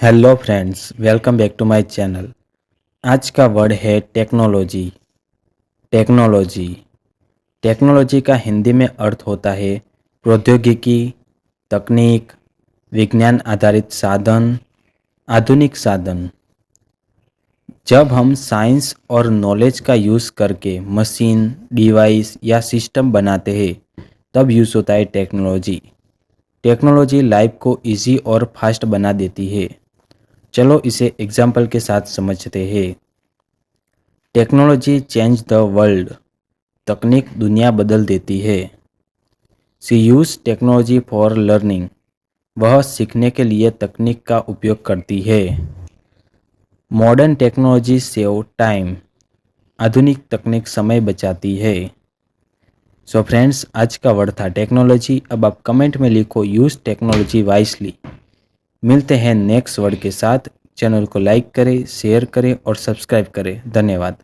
Hello friends, welcome back to my channel. आज का word है टेक्नोलॉजी। टेक्नोलॉजी टेक्नोलॉजी का हिंदी में अर्थ होता है प्रौद्योगिकी, तकनीक, विज्ञान आधारित साधन, आधुनिक साधन। जब हम साइंस और नॉलेज का यूज़ करके मशीन, डिवाइस या सिस्टम बनाते हैं तब यूज़ होता है टेक्नोलॉजी। टेक्नोलॉजी लाइफ को इजी और फास्ट बना देती है। चलो इसे एग्जाम्पल के साथ समझते हैं। Technology change the world. तकनीक दुनिया बदल देती है। सी यूज टेक्नोलॉजी फॉर लर्निंग। वह सीखने के लिए तकनीक का उपयोग करती है। Modern technology save time. आधुनिक तकनीक समय बचाती है। सो फ्रेंड्स, आज का वर्ड था टेक्नोलॉजी। अब आप कमेंट में लिखो यूज टेक्नोलॉजी वाइसली। मिलते हैं नेक्स्ट वर्ड के साथ। चैनल को लाइक करें, शेयर करें और सब्सक्राइब करें। धन्यवाद।